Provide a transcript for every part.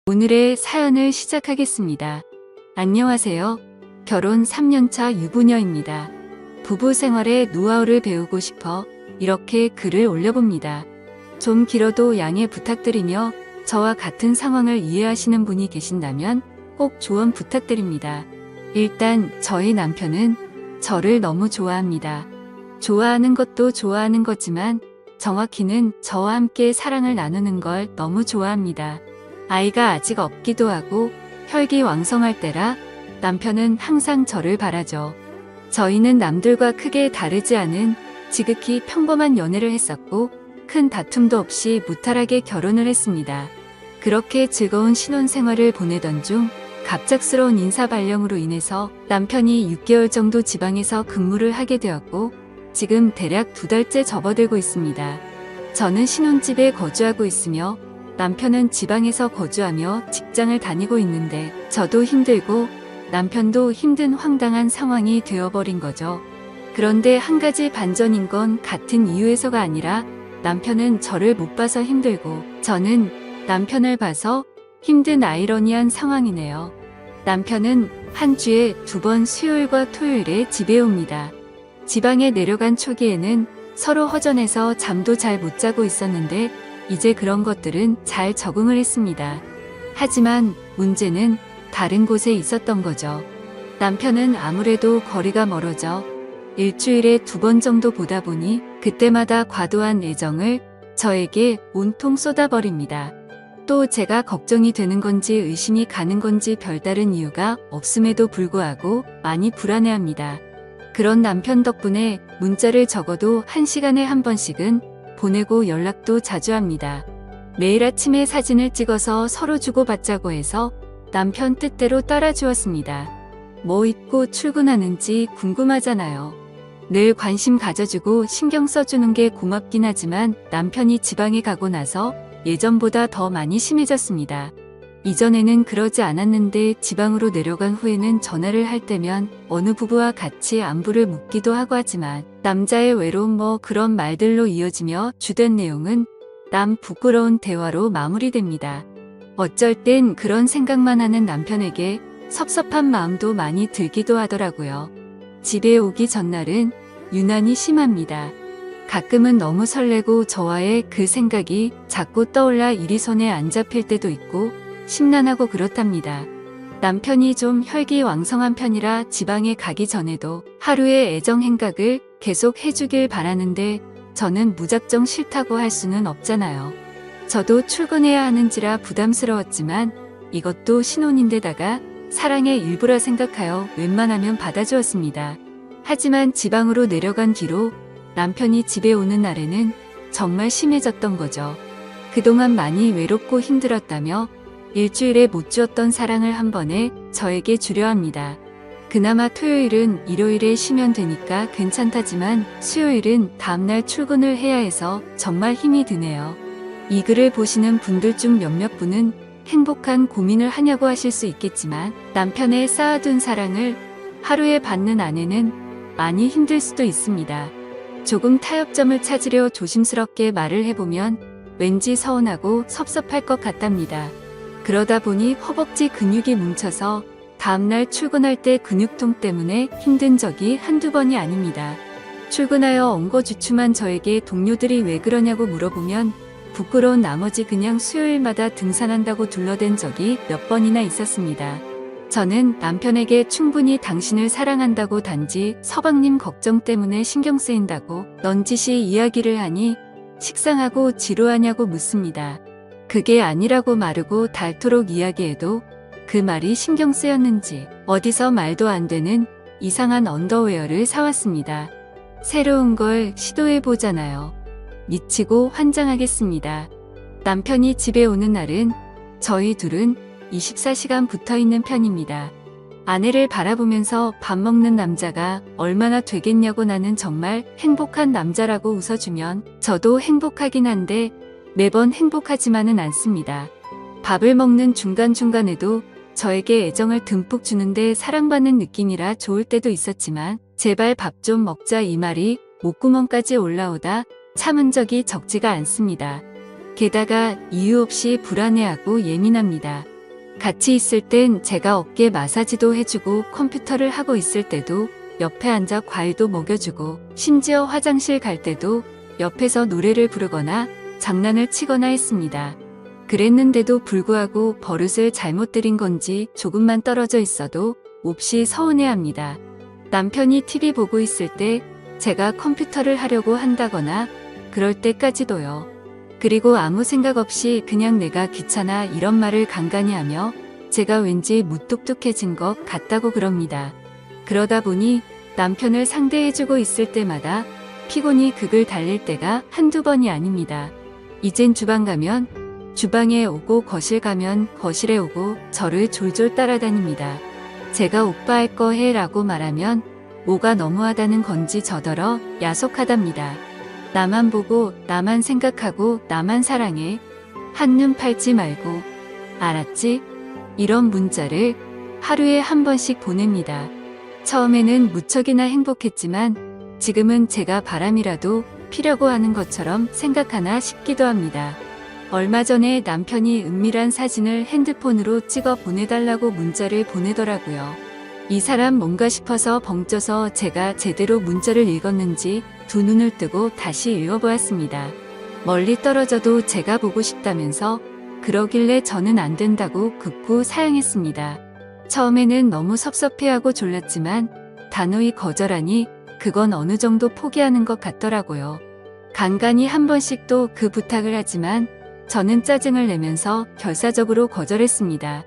오늘의 사연을 시작하겠습니다. 안녕하세요. 결혼 3년차 유부녀입니다. 부부 생활의 노하우를 배우고 싶어 이렇게 글을 올려봅니다. 좀 길어도 양해 부탁드리며 저와 같은 상황을 이해하시는 분이 계신다면 꼭 조언 부탁드립니다. 일단 저희 남편은 저를 너무 좋아합니다. 좋아하는 것도 좋아하는 거지만 정확히는 저와 함께 사랑을 나누는 걸 너무 좋아합니다. 아이가 아직 없기도 하고 혈기왕성할 때라 남편은 항상 저를 바라죠. 저희는 남들과 크게 다르지 않은 지극히 평범한 연애를 했었고 큰 다툼도 없이 무탈하게 결혼을 했습니다. 그렇게 즐거운 신혼생활을 보내던 중 갑작스러운 인사발령으로 인해서 남편이 6개월 정도 지방에서 근무를 하게 되었고 지금 대략 2달째 접어들고 있습니다. 저는 신혼집에 거주하고 있으며 남편은 지방에서 거주하며 직장을 다니고 있는데 저도 힘들고 남편도 힘든 황당한 상황이 되어버린 거죠. 그런데 한 가지 반전인 건 같은 이유에서가 아니라 남편은 저를 못 봐서 힘들고 저는 남편을 봐서 힘든 아이러니한 상황이네요. 남편은 한 주에 2번 수요일과 토요일에 집에 옵니다. 지방에 내려간 초기에는 서로 허전해서 잠도 잘 못 자고 있었는데 이제 그런 것들은 잘 적응을 했습니다. 하지만 문제는 다른 곳에 있었던 거죠. 남편은 아무래도 거리가 멀어져 일주일에 2번 정도 보다 보니 그때마다 과도한 애정을 저에게 온통 쏟아버립니다. 또 제가 걱정이 되는 건지 의심이 가는 건지 별다른 이유가 없음에도 불구하고 많이 불안해합니다. 그런 남편 덕분에 문자를 적어도 1시간에 한 번씩은 보내고 연락도 자주 합니다. 매일 아침에 사진을 찍어서 서로 주고받자고 해서 남편 뜻대로 따라주었습니다. 뭐 입고 출근하는지 궁금하잖아요. 늘 관심 가져주고 신경 써주는 게 고맙긴 하지만 남편이 지방에 가고 나서 예전보다 더 많이 심해졌습니다. 이전에는 그러지 않았는데 지방으로 내려간 후에는 전화를 할 때면 어느 부부와 같이 안부를 묻기도 하고 하지만 남자의 외로움 뭐 그런 말들로 이어지며 주된 내용은 남 부끄러운 대화로 마무리됩니다. 어쩔 땐 그런 생각만 하는 남편에게 섭섭한 마음도 많이 들기도 하더라고요. 집에 오기 전날은 유난히 심합니다. 가끔은 너무 설레고 저와의 그 생각이 자꾸 떠올라 일이 손에 안 잡힐 때도 있고 심란하고 그렇답니다. 남편이 좀 혈기왕성한 편이라 지방에 가기 전에도 하루의 애정 행각을 계속 해주길 바라는데 저는 무작정 싫다고 할 수는 없잖아요. 저도 출근해야 하는지라 부담스러웠지만 이것도 신혼인데다가 사랑의 일부라 생각하여 웬만하면 받아주었습니다. 하지만 지방으로 내려간 뒤로 남편이 집에 오는 날에는 정말 심해졌던 거죠. 그동안 많이 외롭고 힘들었다며 일주일에 못 주었던 사랑을 한 번에 저에게 주려 합니다. 그나마 토요일은 일요일에 쉬면 되니까 괜찮다지만 수요일은 다음날 출근을 해야 해서 정말 힘이 드네요. 이 글을 보시는 분들 중 몇몇 분은 행복한 고민을 하냐고 하실 수 있겠지만 남편의 쌓아둔 사랑을 하루에 받는 아내는 많이 힘들 수도 있습니다. 조금 타협점을 찾으려 조심스럽게 말을 해보면 왠지 서운하고 섭섭할 것 같답니다. 그러다 보니 허벅지 근육이 뭉쳐서 다음날 출근할 때 근육통 때문에 힘든 적이 한두 번이 아닙니다. 출근하여 엉거주춤한 저에게 동료들이 왜 그러냐고 물어보면 부끄러운 나머지 그냥 수요일마다 등산한다고 둘러댄 적이 몇 번이나 있었습니다. 저는 남편에게 충분히 당신을 사랑한다고 단지 서방님 걱정 때문에 신경 쓰인다고 넌지시 이야기를 하니 식상하고 지루하냐고 묻습니다. 그게 아니라고 마르고 닳도록 이야기해도 그 말이 신경 쓰였는지 어디서 말도 안 되는 이상한 언더웨어를 사왔습니다. 새로운 걸 시도해보잖아요. 미치고 환장하겠습니다. 남편이 집에 오는 날은 저희 둘은 24시간 붙어있는 편입니다. 아내를 바라보면서 밥 먹는 남자가 얼마나 되겠냐고 나는 정말 행복한 남자라고 웃어주면 저도 행복하긴 한데 매번 행복하지만은 않습니다. 밥을 먹는 중간중간에도 저에게 애정을 듬뿍 주는데 사랑받는 느낌이라 좋을 때도 있었지만 제발 밥 좀 먹자 이 말이 목구멍까지 올라오다 참은 적이 적지가 않습니다. 게다가 이유 없이 불안해하고 예민합니다. 같이 있을 땐 제가 어깨 마사지도 해주고 컴퓨터를 하고 있을 때도 옆에 앉아 과일도 먹여주고 심지어 화장실 갈 때도 옆에서 노래를 부르거나 장난을 치거나 했습니다. 그랬는데도 불구하고 버릇을 잘못 들인 건지 조금만 떨어져 있어도 몹시 서운해합니다. 남편이 TV 보고 있을 때 제가 컴퓨터를 하려고 한다거나 그럴 때까지도요. 그리고 아무 생각 없이 그냥 내가 귀찮아 이런 말을 간간히 하며 제가 왠지 무뚝뚝해진 것 같다고 그럽니다. 그러다 보니 남편을 상대해주고 있을 때마다 피곤이 극을 달릴 때가 한두 번이 아닙니다. 이젠 주방 가면 주방에 오고 거실 가면 거실에 오고 저를 졸졸 따라다닙니다. 제가 오빠 할 거 해 라고 말하면 뭐가 너무하다는 건지 저더러 야속하답니다. 나만 보고 나만 생각하고 나만 사랑해. 한눈 팔지 말고. 알았지? 이런 문자를 하루에 한 번씩 보냅니다. 처음에는 무척이나 행복했지만 지금은 제가 바람이라도 피려고 하는 것처럼 생각하나 싶기도 합니다. 얼마 전에 남편이 은밀한 사진을 핸드폰으로 찍어 보내달라고 문자를 보내더라고요. 이 사람 뭔가 싶어서 벙쪄서 제가 제대로 문자를 읽었는지 두 눈을 뜨고 다시 읽어보았습니다. 멀리 떨어져도 제가 보고 싶다면서 그러길래 저는 안 된다고 극구 사양했습니다. 처음에는 너무 섭섭해하고 졸랐지만 단호히 거절하니 그건 어느 정도 포기하는 것 같더라고요. 간간히 한 번씩 또 그 부탁을 하지만 저는 짜증을 내면서 결사적으로 거절했습니다.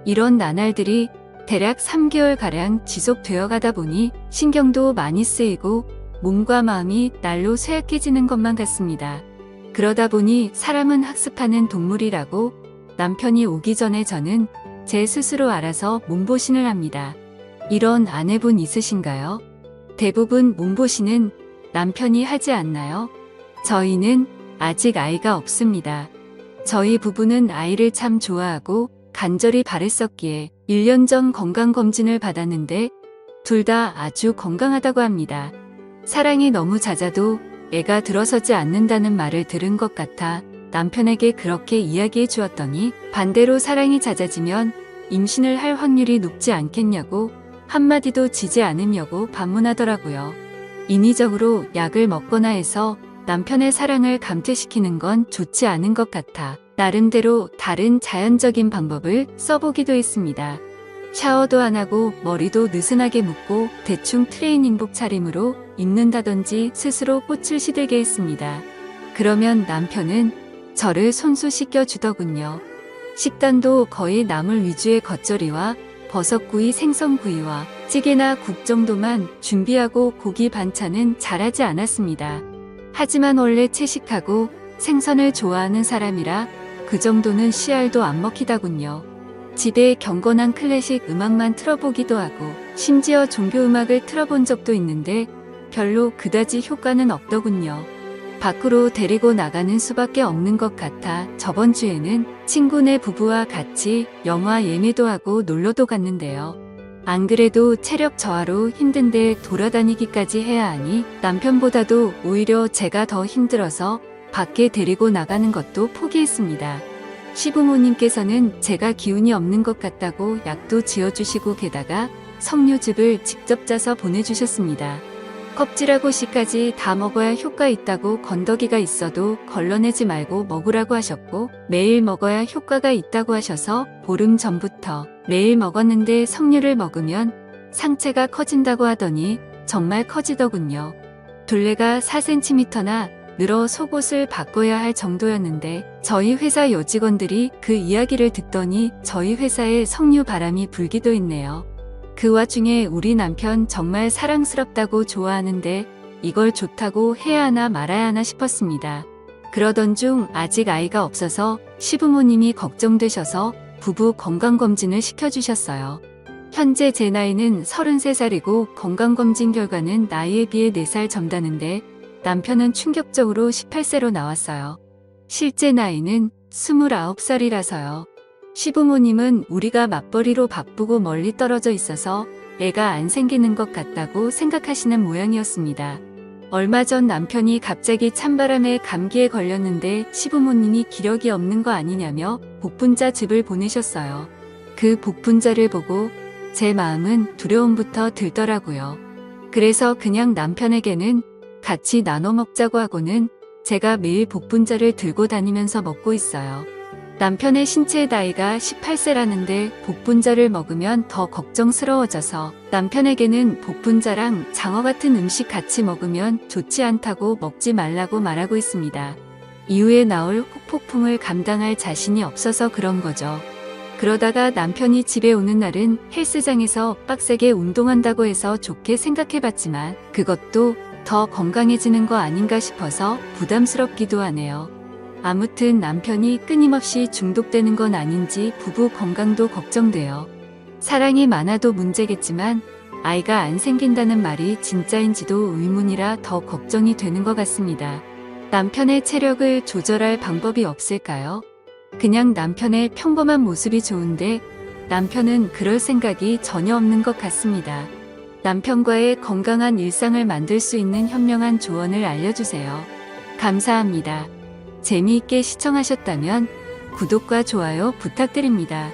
이런 나날들이 대략 3개월가량 지속되어 가다 보니 신경도 많이 쓰이고 몸과 마음이 날로 쇠약해지는 것만 같습니다. 그러다 보니 사람은 학습하는 동물이라고 남편이 오기 전에 저는 제 스스로 알아서 몸보신을 합니다. 이런 아내분 있으신가요? 대부분 몸보신은 남편이 하지 않나요? 저희는 아직 아이가 없습니다. 저희 부부는 아이를 참 좋아하고 간절히 바랬었기에 1년 전 건강검진을 받았는데 둘 다 아주 건강하다고 합니다. 사랑이 너무 잦아도 애가 들어서지 않는다는 말을 들은 것 같아 남편에게 그렇게 이야기해 주었더니 반대로 사랑이 잦아지면 임신을 할 확률이 높지 않겠냐고 한마디도 지지 않으려고 반문하더라고요. 인위적으로 약을 먹거나 해서 남편의 사랑을 감퇴시키는 건 좋지 않은 것 같아 나름대로 다른 자연적인 방법을 써보기도 했습니다. 샤워도 안 하고 머리도 느슨하게 묶고 대충 트레이닝복 차림으로 입는다든지 스스로 꽃을 시들게 했습니다. 그러면 남편은 저를 손수 씻겨주더군요. 식단도 거의 나물 위주의 겉절이와 버섯구이, 생선구이와 찌개나 국 정도만 준비하고 고기 반찬은 잘하지 않았습니다. 하지만 원래 채식하고 생선을 좋아하는 사람이라 그 정도는 씨알도 안 먹히더군요. 집에 경건한 클래식 음악만 틀어보기도 하고 심지어 종교 음악을 틀어본 적도 있는데 별로 그다지 효과는 없더군요. 밖으로 데리고 나가는 수밖에 없는 것 같아 저번 주에는 친구네 부부와 같이 영화 예매도 하고 놀러도 갔는데요. 안 그래도 체력 저하로 힘든데 돌아다니기까지 해야 하니 남편보다도 오히려 제가 더 힘들어서 밖에 데리고 나가는 것도 포기했습니다. 시부모님께서는 제가 기운이 없는 것 같다고 약도 지어주시고 게다가 석류즙을 직접 짜서 보내주셨습니다. 껍질하고 씨까지 다 먹어야 효과 있다고 건더기가 있어도 걸러내지 말고 먹으라고 하셨고 매일 먹어야 효과가 있다고 하셔서 보름 전부터 매일 먹었는데 석류를 먹으면 상체가 커진다고 하더니 정말 커지더군요. 둘레가 4cm나 늘어 속옷을 바꿔야 할 정도였는데 저희 회사 여직원들이 그 이야기를 듣더니 저희 회사에 석류 바람이 불기도 했네요. 그 와중에 우리 남편 정말 사랑스럽다고 좋아하는데 이걸 좋다고 해야 하나 말아야 하나 싶었습니다. 그러던 중 아직 아이가 없어서 시부모님이 걱정되셔서 부부 건강검진을 시켜주셨어요. 현재 제 나이는 33살이고 건강검진 결과는 나이에 비해 4살 젊다는데 남편은 충격적으로 18세로 나왔어요. 실제 나이는 29살이라서요. 시부모님은 우리가 맞벌이로 바쁘고 멀리 떨어져 있어서 애가 안 생기는 것 같다고 생각하시는 모양이었습니다. 얼마 전 남편이 갑자기 찬바람에 감기에 걸렸는데 시부모님이 기력이 없는 거 아니냐며 복분자 즙을 보내셨어요. 그 복분자를 보고 제 마음은 두려움부터 들더라고요. 그래서 그냥 남편에게는 같이 나눠 먹자고 하고는 제가 매일 복분자를 들고 다니면서 먹고 있어요. 남편의 신체 나이가 18세라는데 복분자를 먹으면 더 걱정스러워져서 남편에게는 복분자랑 장어 같은 음식 같이 먹으면 좋지 않다고 먹지 말라고 말하고 있습니다. 이후에 나올 후폭풍을 감당할 자신이 없어서 그런 거죠. 그러다가 남편이 집에 오는 날은 헬스장에서 빡세게 운동한다고 해서 좋게 생각해봤지만 그것도 더 건강해지는 거 아닌가 싶어서 부담스럽기도 하네요. 아무튼 남편이 끊임없이 중독되는 건 아닌지 부부 건강도 걱정돼요. 사랑이 많아도 문제겠지만 아이가 안 생긴다는 말이 진짜인지도 의문이라 더 걱정이 되는 것 같습니다. 남편의 체력을 조절할 방법이 없을까요? 그냥 남편의 평범한 모습이 좋은데 남편은 그럴 생각이 전혀 없는 것 같습니다. 남편과의 건강한 일상을 만들 수 있는 현명한 조언을 알려주세요. 감사합니다. 재미있게 시청하셨다면 구독과 좋아요 부탁드립니다.